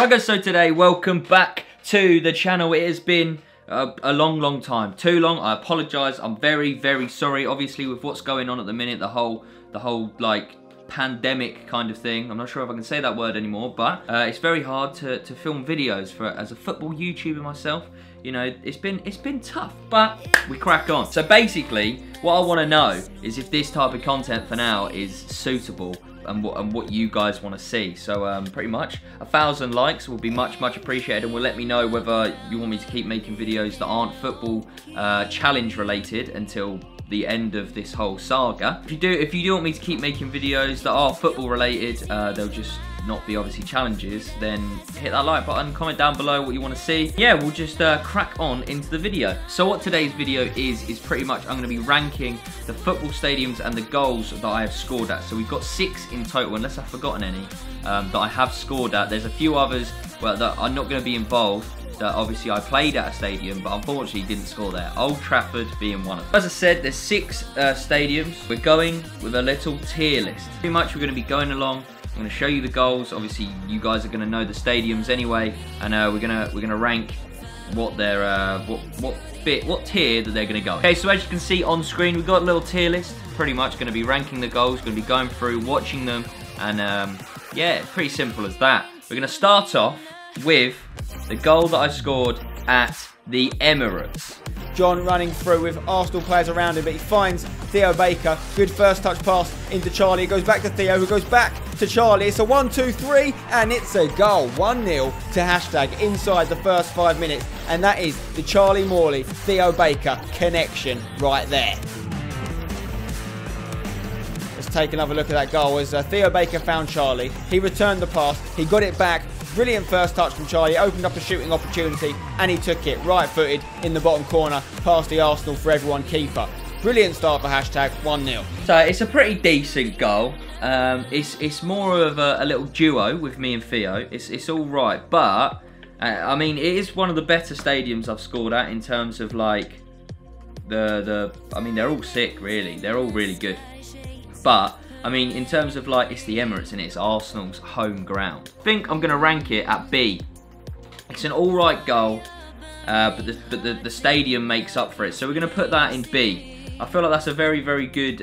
Right guys, so today, welcome back to the channel. It has been a long time, too long. I apologise. I'm very sorry. Obviously, with what's going on at the minute, the whole like pandemic kind of thing. I'm not sure if I can say that word anymore, but it's very hard to film videos as a football YouTuber myself. You know, it's been tough, but we crack on. So basically, what I want to know is if this type of content for now is suitable and what you guys want to see. So pretty much 1,000 likes will be much appreciated, and will let me know whether you want me to keep making videos that aren't football challenge related until the end of this whole saga. If you do want me to keep making videos that are football related, they'll just not be obviously challenges, then hit that like button, comment down below what you want to see. Yeah, we'll just crack on into the video. So what today's video is pretty much, I'm going to be ranking the football stadiums and the goals that I have scored at. So we've got 6 in total, unless I've forgotten any that I have scored at. There's a few others that are not going to be involved, that obviously I played at a stadium, but unfortunately didn't score there. Old Trafford being one of them. As I said, there's 6 stadiums. We're going with a little tier list. Pretty much we're going to be going along. I'm going to show you the goals. Obviously, you guys are going to know the stadiums anyway, and we're gonna rank what their what tier that they're going to go in. Okay, so as you can see on screen, we've got a little tier list. Pretty much going to be ranking the goals. Going to be going through, watching them, and yeah, pretty simple as that. We're going to start off with the goal that I scored at the Emirates. John running through with Arsenal players around him, but he finds Theo Baker. Good first touch pass into Charlie. It goes back to Theo, who goes back to Charlie. It's a 1-2-3, and it's a goal. 1-0 to hashtag inside the first 5 minutes. And that is the Charlie Morley, Theo Baker connection right there. Let's take another look at that goal as Theo Baker found Charlie. He returned the pass. He got it back. Brilliant first touch from Charlie, opened up a shooting opportunity, and he took it right-footed in the bottom corner past the Arsenal for everyone keeper. Brilliant start for hashtag 1-0. So it's a pretty decent goal. It's more of a little duo with me and Theo. It's all right, but I mean, it is one of the better stadiums I've scored at in terms of like I mean, they're all sick really. They're all really good, but I mean, in terms of like, it's the Emirates and it's Arsenal's home ground. I think I'm going to rank it at B. It's an alright goal, but the stadium makes up for it. So we're going to put that in B. I feel like that's a very good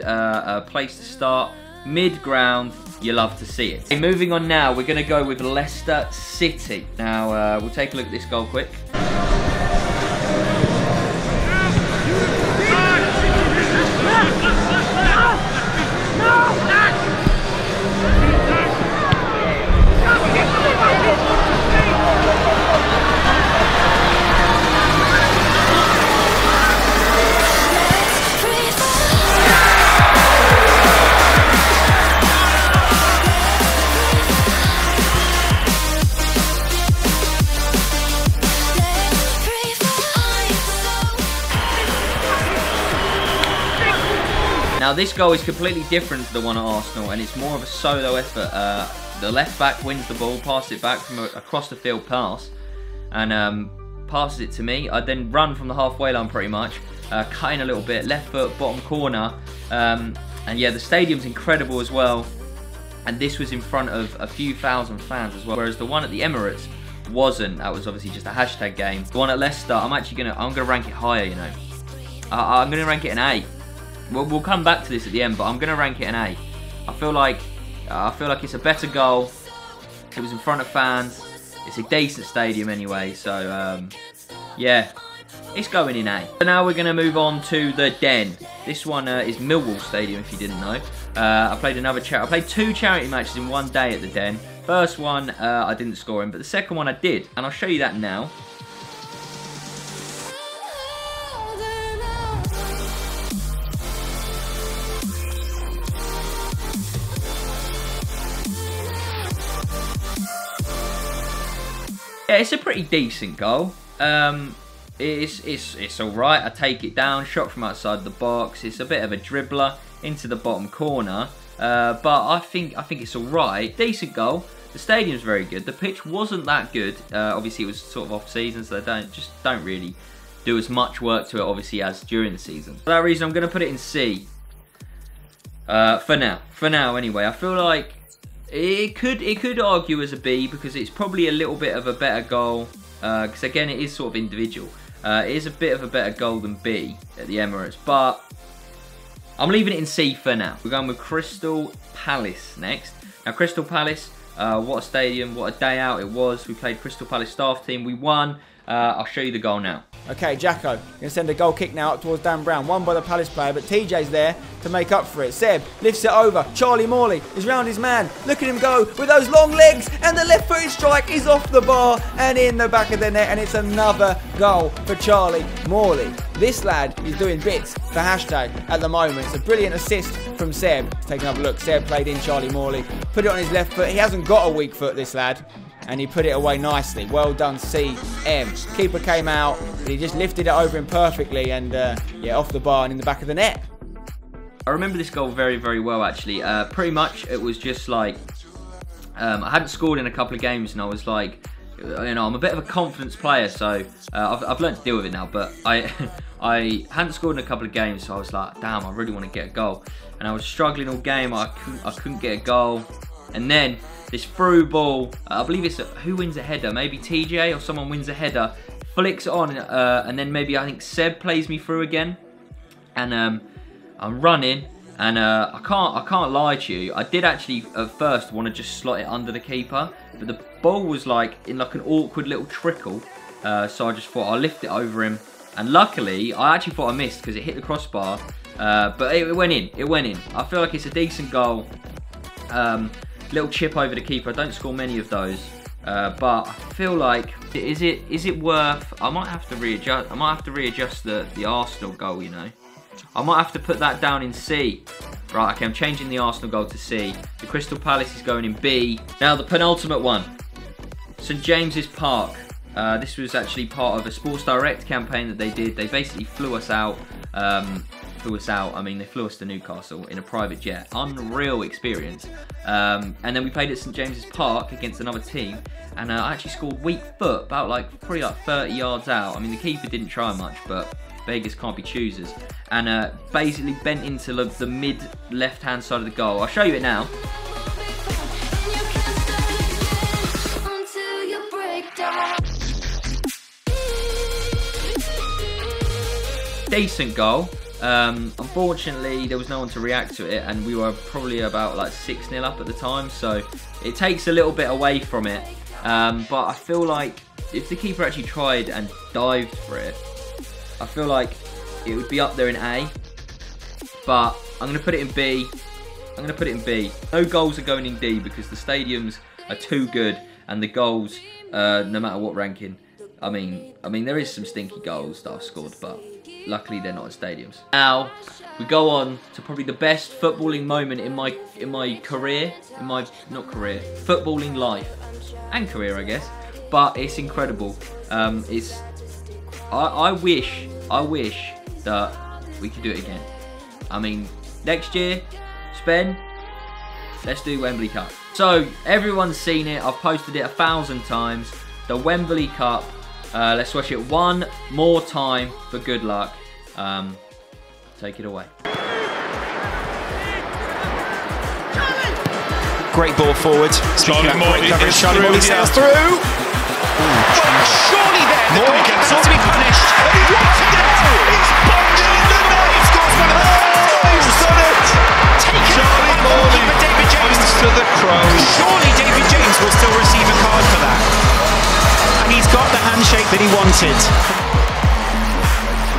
place to start. Mid-ground, you love to see it. Okay, moving on now, we're going to go with Leicester City. Now, we'll take a look at this goal quick. Now this goal is completely different to the one at Arsenal, and it's more of a solo effort. The left back wins the ball, passes it back from across the field pass, and passes it to me. I then run from the halfway line pretty much, cut in a little bit, left foot, bottom corner, and yeah, the stadium's incredible as well. And this was in front of a few thousand fans as well, whereas the one at the Emirates wasn't. That was obviously just a hashtag game. The one at Leicester, I'm gonna rank it higher. You know, I'm gonna rank it an A. We'll come back to this at the end, but I'm going to rank it an A. I feel like it's a better goal. It was in front of fans. It's a decent stadium anyway, so yeah, it's going in A. So now we're going to move on to the Den. This one is Millwall Stadium, if you didn't know. I played 2 charity matches in one day at the Den. First one I didn't score in, but the second one I did, and I'll show you that now. Yeah, it's a pretty decent goal. It's all right. I take it down, shot from outside the box. It's a bit of a dribbler into the bottom corner, but I think it's all right. Decent goal. The stadium's very good. The pitch wasn't that good. Obviously, it was sort of off season, so they don't really do as much work to it, obviously, as during the season. For that reason, I'm going to put it in C. For now anyway. I feel like It could argue as a B because it's probably a little bit of a better goal. Because again, it is sort of individual. It is a bit of a better goal than B at the Emirates, but I'm leaving it in C for now. We're going with Crystal Palace next. Now, Crystal Palace, what a stadium, what a day out it was. We played Crystal Palace staff team. We won. I'll show you the goal now. Okay, Jacko, going to send a goal kick now up towards Dan Brown. Won by the Palace player, but TJ's there to make up for it. Seb lifts it over. Charlie Morley is round his man. Look at him go with those long legs. And the left-footed strike is off the bar and in the back of the net. And it's another goal for Charlie Morley. This lad is doing bits for hashtag at the moment. It's a brilliant assist from Seb. Let's take another look. Seb played in Charlie Morley. Put it on his left foot. He hasn't got a weak foot, this lad. And he put it away nicely. Well done, CM. Keeper came out, but he just lifted it over him perfectly and, yeah, off the bar and in the back of the net. I remember this goal very, very well, actually. Pretty much, it was just like, I hadn't scored in a couple of games, and I was like, you know, I'm a bit of a confidence player, so I've learned to deal with it now, but I hadn't scored in a couple of games, so I was like, damn, I really want to get a goal. And I was struggling all game, I couldn't get a goal. And then this through ball, I believe it's who wins a header? Maybe TJ or someone wins a header, flicks it on, and then maybe I think Seb plays me through again. And I'm running, and I can't lie to you. I did actually at first want to just slot it under the keeper, but the ball was like in like an awkward little trickle. So I just thought I'll lift it over him, and luckily I actually thought I missed because it hit the crossbar, but it went in. It went in. I feel like it's a decent goal. Little chip over the keeper. I don't score many of those, but I feel like is it worth? I might have to readjust. I might have to readjust the Arsenal goal. You know, I might have to put that down in C. Right. Okay. I'm changing the Arsenal goal to C. The Crystal Palace is going in B. Now the penultimate one, St James's Park. This was actually part of a Sports Direct campaign that they did. They basically flew us out. I mean, they flew us to Newcastle in a private jet. Unreal experience. And then we played at St James's Park against another team, and I actually scored weak foot, about probably 30 yards out. I mean, the keeper didn't try much, but beggars can't be choosers. And basically bent into the mid left-hand side of the goal. I'll show you it now. Decent goal. Unfortunately, there was no one to react to it, and we were probably about like 6-0 up at the time, so it takes a little bit away from it. But I feel like if the keeper actually tried and dived for it, I feel like it would be up there in A. But I'm going to put it in B. I'm going to put it in B. No goals are going in D because the stadiums are too good, and the goals, no matter what ranking. I mean, there is some stinky goals that I've scored, but luckily they're not at stadiums. Now we go on to probably the best footballing moment in my career, footballing life and career, I guess. But it's incredible. I wish that we could do it again. I mean, next year, let's do Wembley Cup. So everyone's seen it. I've posted it 1,000 times. The Wembley Cup. Let's watch it one more time for good luck. Take it away. Great ball forward. Charlie Morley sails through. Surely there, the goalkeeper has to be punished. What a goal! It's bombed in the net. He scores one of those. Taken by goalkeeper David James to the Crows. Surely David James will still receive a card for that. And he's got the handshake that he wanted.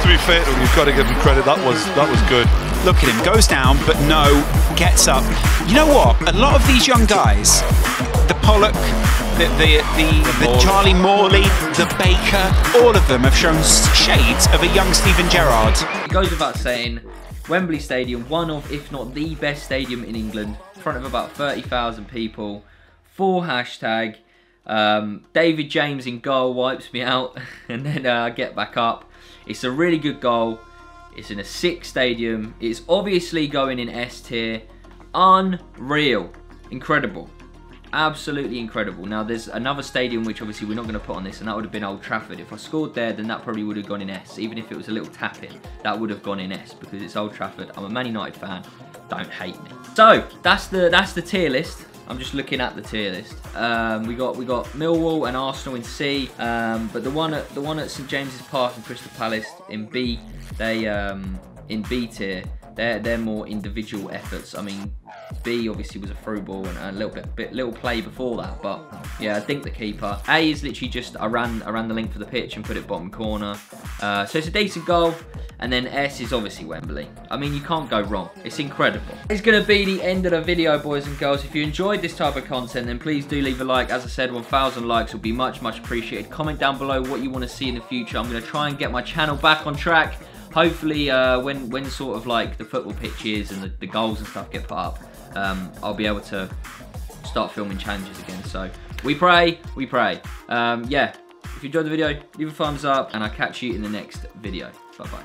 To be fair to him, you've got to give him credit. That was good. Look at him, goes down, but no, gets up. You know what? A lot of these young guys, the Pollock, the Charlie Morley, the Baker, all of them have shown shades of a young Steven Gerrard. It goes without saying, Wembley Stadium, one of, if not the best stadium in England, in front of about 30,000 people, full hashtag. David James in goal wipes me out, and then I get back up. It's a really good goal. It's in a sick stadium. It's obviously going in S tier. Unreal. Incredible. Absolutely incredible. Now, there's another stadium which obviously we're not going to put on this, and that would have been Old Trafford. If I scored there, then that probably would have gone in S. Even if it was a little tap-in, that would have gone in S because it's Old Trafford. I'm a Man United fan. Don't hate me. So, that's the tier list. I'm just looking at the tier list. We got Millwall and Arsenal in C, but the one at St James's Park and Crystal Palace in B, they in B tier. They're more individual efforts. I mean, B obviously was a through ball and a little play before that, but yeah, I think the keeper. A is literally just I ran the length of the pitch and put it bottom corner. So it's a decent goal. And then S is obviously Wembley. I mean, you can't go wrong. It's incredible. It's going to be the end of the video, boys and girls. If you enjoyed this type of content, then please do leave a like. As I said, 1,000 likes will be much, much appreciated. Comment down below what you want to see in the future. I'm going to try and get my channel back on track. Hopefully, when sort of like the football pitches and the goals and stuff get put up, I'll be able to start filming challenges again. So we pray, we pray. Yeah, if you enjoyed the video, leave a thumbs up, and I'll catch you in the next video. Bye-bye.